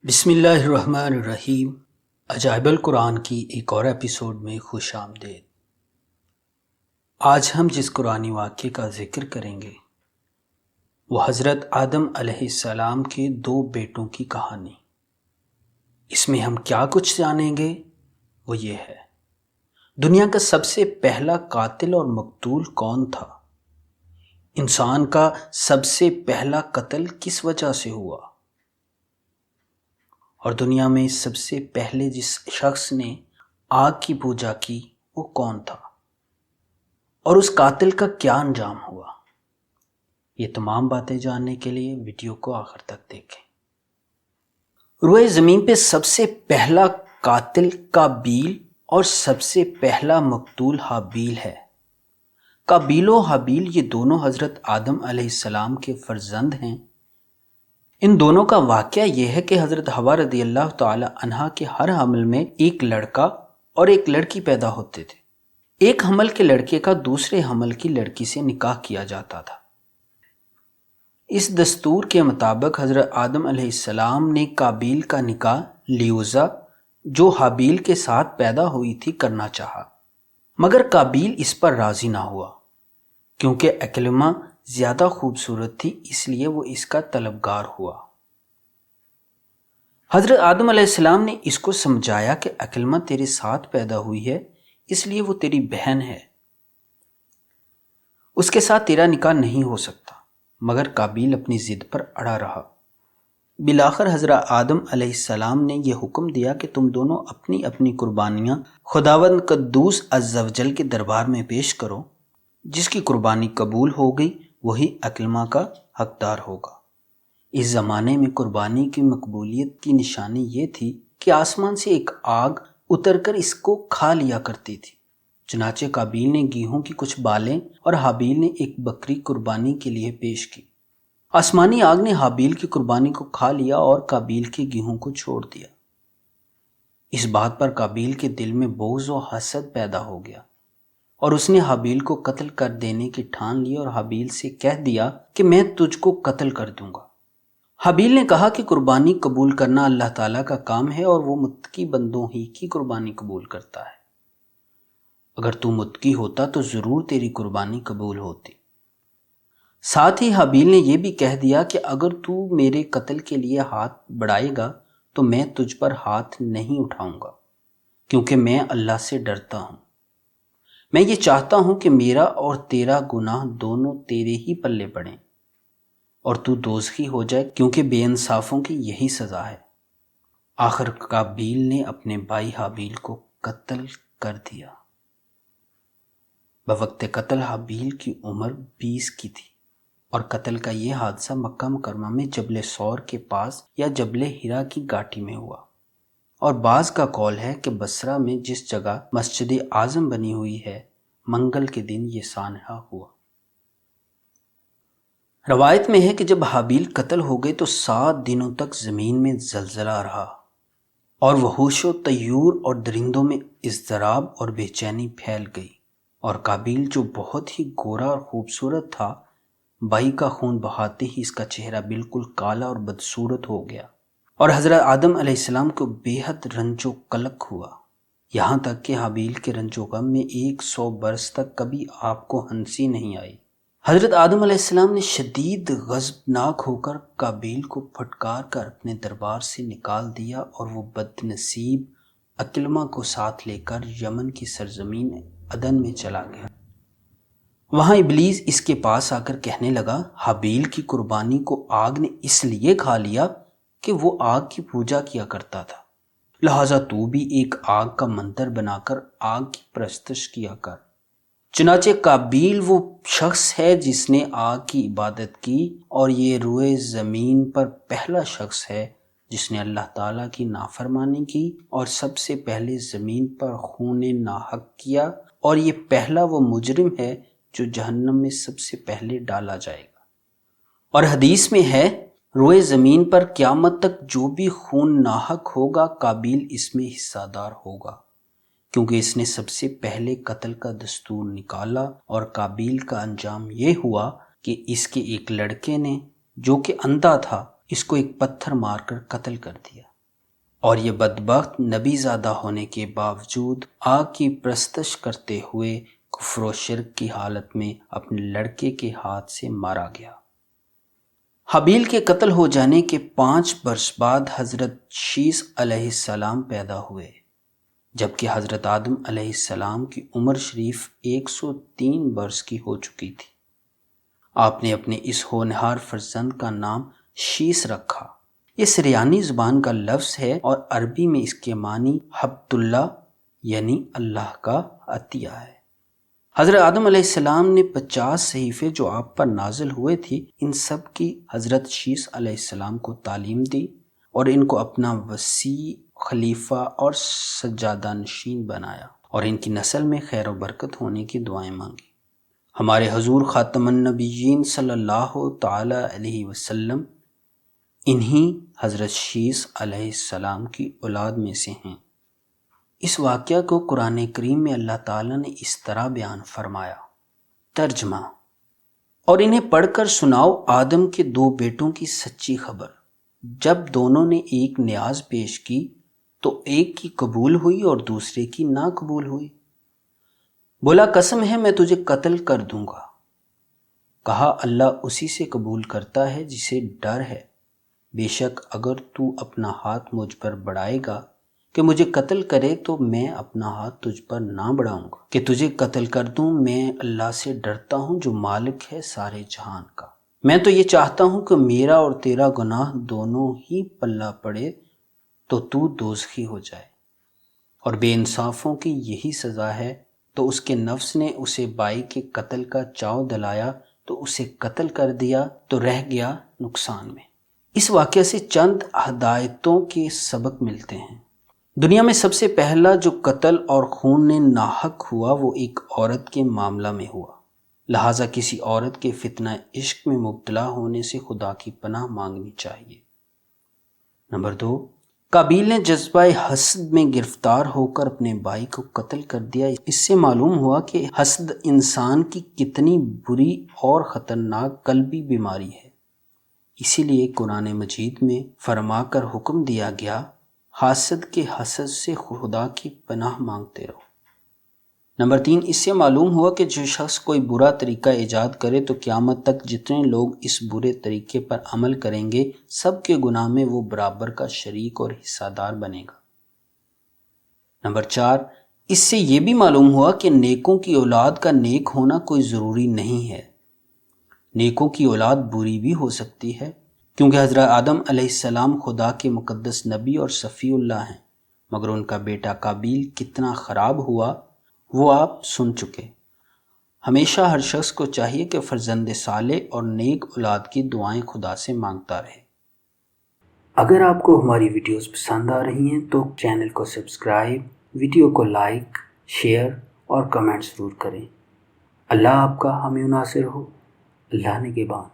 بسم اللہ الرحمن الرحیم۔ عجائب القرآن کی ایک اور ایپیسوڈ میں خوش آمدید۔ آج ہم جس قرآنی واقعے کا ذکر کریں گے وہ حضرت آدم علیہ السلام کے دو بیٹوں کی کہانی۔ اس میں ہم کیا کچھ جانیں گے وہ یہ ہے، دنیا کا سب سے پہلا قاتل اور مقتول کون تھا؟ انسان کا سب سے پہلا قتل کس وجہ سے ہوا؟ اور دنیا میں سب سے پہلے جس شخص نے آگ کی پوجا کی وہ کون تھا؟ اور اس قاتل کا کیا انجام ہوا؟ یہ تمام باتیں جاننے کے لیے ویڈیو کو آخر تک دیکھیں۔ روئے زمین پہ سب سے پہلا قاتل قابیل اور سب سے پہلا مقتول حابیل ہے۔ قابیل و حابیل یہ دونوں حضرت آدم علیہ السلام کے فرزند ہیں۔ ان دونوں کا واقعہ یہ ہے کہ حضرت حوا رضی اللہ تعالی عنہا کے ہر حمل میں ایک لڑکا اور ایک لڑکی پیدا ہوتے تھے۔ ایک حمل کے لڑکے کا دوسرے حمل کی لڑکی سے نکاح کیا جاتا تھا۔ اس دستور کے مطابق حضرت آدم علیہ السلام نے قابیل کا نکاح لیوزا جو حابیل کے ساتھ پیدا ہوئی تھی کرنا چاہا، مگر قابیل اس پر راضی نہ ہوا کیونکہ عکرمہ زیادہ خوبصورت تھی، اس لیے وہ اس کا طلبگار ہوا۔ حضرت آدم علیہ السلام نے اس کو سمجھایا کہ عکرمہ تیرے ساتھ پیدا ہوئی ہے، اس لیے وہ تیری بہن ہے، اس کے ساتھ تیرا نکاح نہیں ہو سکتا، مگر قابیل اپنی ضد پر اڑا رہا۔ بالآخر حضرت آدم علیہ السلام نے یہ حکم دیا کہ تم دونوں اپنی اپنی قربانیاں خداوند قدوس عز و جل کے دربار میں پیش کرو، جس کی قربانی قبول ہو گئی وہی عکرمہ کا حقدار ہوگا۔ اس زمانے میں قربانی کی مقبولیت کی نشانی یہ تھی کہ آسمان سے ایک آگ اتر کر اس کو کھا لیا کرتی تھی۔ چنانچہ قابیل نے گیہوں کی کچھ بالیں اور حابیل نے ایک بکری قربانی کے لیے پیش کی۔ آسمانی آگ نے حابیل کی قربانی کو کھا لیا اور قابیل کے گیہوں کو چھوڑ دیا۔ اس بات پر قابیل کے دل میں بغض و حسد پیدا ہو گیا اور اس نے حابیل کو قتل کر دینے کی ٹھان لی اور حابیل سے کہہ دیا کہ میں تجھ کو قتل کر دوں گا۔ حابیل نے کہا کہ قربانی قبول کرنا اللہ تعالیٰ کا کام ہے اور وہ متقی بندوں ہی کی قربانی قبول کرتا ہے۔ اگر تو متقی ہوتا تو ضرور تیری قربانی قبول ہوتی۔ ساتھ ہی حابیل نے یہ بھی کہہ دیا کہ اگر تو میرے قتل کے لیے ہاتھ بڑھائے گا تو میں تجھ پر ہاتھ نہیں اٹھاؤں گا، کیونکہ میں اللہ سے ڈرتا ہوں۔ میں یہ چاہتا ہوں کہ میرا اور تیرا گناہ دونوں تیرے ہی پلے پڑیں اور تو دوزخی ہو جائے، کیونکہ بے انصافوں کی یہی سزا ہے۔ آخر قابیل نے اپنے بھائی حابیل کو قتل کر دیا۔ بوقت قتل حابیل کی عمر 20 کی تھی اور قتل کا یہ حادثہ مکہ مکرمہ میں جبل ثور کے پاس یا جبل حرا کی گھاٹی میں ہوا، اور بعض کا قول ہے کہ بصرہ میں جس جگہ مسجد اعظم بنی ہوئی ہے منگل کے دن یہ سانحہ ہوا۔ روایت میں ہے کہ جب حابیل قتل ہو گئے تو 7 دنوں تک زمین میں زلزلہ رہا اور وحوش و طیور اور درندوں میں اضطراب اور بے چینی پھیل گئی، اور قابیل جو بہت ہی گورا اور خوبصورت تھا، بھائی کا خون بہاتے ہی اس کا چہرہ بالکل کالا اور بدصورت ہو گیا، اور حضرت آدم علیہ السلام کو بے حد رنج و قلق ہوا، یہاں تک کہ حابیل کے رنج و غم میں 100 برس تک کبھی آپ کو ہنسی نہیں آئی۔ حضرت آدم علیہ السلام نے شدید غضبناک ہو کر قابیل کو پھٹکار کر اپنے دربار سے نکال دیا، اور وہ بد نصیب عکرمہ کو ساتھ لے کر یمن کی سرزمین عدن میں چلا گیا۔ وہاں ابلیس اس کے پاس آ کر کہنے لگا، حابیل کی قربانی کو آگ نے اس لیے کھا لیا کہ وہ آگ کی پوجا کیا کرتا تھا، لہٰذا تو بھی ایک آگ کا مندر بنا کر آگ کی پرستش کیا کر۔ چنانچہ قابیل وہ شخص ہے جس نے آگ کی عبادت کی، اور یہ روئے زمین پر پہلا شخص ہے جس نے اللہ تعالیٰ کی نافرمانی کی اور سب سے پہلے زمین پر خون ناحق کیا، اور یہ پہلا وہ مجرم ہے جو جہنم میں سب سے پہلے ڈالا جائے گا۔ اور حدیث میں ہے، روئے زمین پر قیامت تک جو بھی خون ناحق ہوگا قابیل اس میں حصہ دار ہوگا، کیونکہ اس نے سب سے پہلے قتل کا دستور نکالا، اور قابیل کا انجام یہ ہوا کہ اس کے ایک لڑکے نے جو کہ اندھا تھا اس کو ایک پتھر مار کر قتل کر دیا۔ اور یہ بدبخت نبی زادہ ہونے کے باوجود آگ کی پرستش کرتے ہوئے کفر و شرک کی حالت میں اپنے لڑکے کے ہاتھ سے مارا گیا۔ حابیل کے قتل ہو جانے کے 5 برس بعد حضرت شیث علیہ السلام پیدا ہوئے، جبکہ حضرت آدم علیہ السلام کی عمر شریف 103 برس کی ہو چکی تھی۔ آپ نے اپنے اس ہونہار فرزند کا نام شیث رکھا۔ یہ سریانی زبان کا لفظ ہے اور عربی میں اس کے معنی ہبۃ اللہ یعنی اللہ کا عطیہ ہے۔ حضرت آدم علیہ السلام نے 50 صحیفے جو آپ پر نازل ہوئے تھے، ان سب کی حضرت شیث علیہ السلام کو تعلیم دی اور ان کو اپنا وسیع خلیفہ اور سجادہ نشین بنایا اور ان کی نسل میں خیر و برکت ہونے کی دعائیں مانگی۔ ہمارے حضور خاتم النبیین صلی اللہ تعالی علیہ وسلم انہی حضرت شیث علیہ السلام کی اولاد میں سے ہیں۔ اس واقعہ کو قرآن کریم میں اللہ تعالیٰ نے اس طرح بیان فرمایا۔ ترجمہ: اور انہیں پڑھ کر سناؤ آدم کے 2 بیٹوں کی سچی خبر۔ جب دونوں نے ایک نیاز پیش کی تو ایک کی قبول ہوئی اور دوسرے کی نہ قبول ہوئی۔ بولا قسم ہے میں تجھے قتل کر دوں گا۔ کہا اللہ اسی سے قبول کرتا ہے جسے ڈر ہے، بے شک اگر تو اپنا ہاتھ مجھ پر بڑھائے گا کہ مجھے قتل کرے تو میں اپنا ہاتھ تجھ پر نہ بڑھاؤں گا کہ تجھے قتل کر دوں۔ میں اللہ سے ڈرتا ہوں جو مالک ہے سارے جہان کا۔ میں تو یہ چاہتا ہوں کہ میرا اور تیرا گناہ دونوں ہی پلہ پڑے تو دوزخی ہو جائے، اور بے انصافوں کی یہی سزا ہے۔ تو اس کے نفس نے اسے بائی کے قتل کا چاؤ دلایا تو اسے قتل کر دیا تو رہ گیا نقصان میں۔ اس واقعہ سے چند ہدایتوں کے سبق ملتے ہیں۔ دنیا میں سب سے پہلا جو قتل اور خون ناحق ہوا وہ ایک عورت کے معاملہ میں ہوا، لہٰذا کسی عورت کے فتنہ عشق میں مبتلا ہونے سے خدا کی پناہ مانگنی چاہیے۔ نمبر 2، قابیل نے جذبہ حسد میں گرفتار ہو کر اپنے بھائی کو قتل کر دیا۔ اس سے معلوم ہوا کہ حسد انسان کی کتنی بری اور خطرناک قلبی بیماری ہے۔ اسی لیے قرآن مجید میں فرما کر حکم دیا گیا، حاسد کے حسد سے خدا کی پناہ مانگتے رہو۔ نمبر 3، اس سے معلوم ہوا کہ جو شخص کوئی برا طریقہ ایجاد کرے تو قیامت تک جتنے لوگ اس برے طریقے پر عمل کریں گے سب کے گناہ میں وہ برابر کا شریک اور حصہ دار بنے گا۔ نمبر 4، اس سے یہ بھی معلوم ہوا کہ نیکوں کی اولاد کا نیک ہونا کوئی ضروری نہیں ہے، نیکوں کی اولاد بری بھی ہو سکتی ہے، کیونکہ حضرت آدم علیہ السلام خدا کے مقدس نبی اور صفی اللہ ہیں، مگر ان کا بیٹا قابیل کتنا خراب ہوا وہ آپ سن چکے۔ ہمیشہ ہر شخص کو چاہیے کہ فرزند صالح اور نیک اولاد کی دعائیں خدا سے مانگتا رہے۔ اگر آپ کو ہماری ویڈیوز پسند آ رہی ہیں تو چینل کو سبسکرائب، ویڈیو کو لائک، شیئر اور کمنٹ ضرور کریں۔ اللہ آپ کا حامی و ناصر ہو۔ اللہ نگہبان۔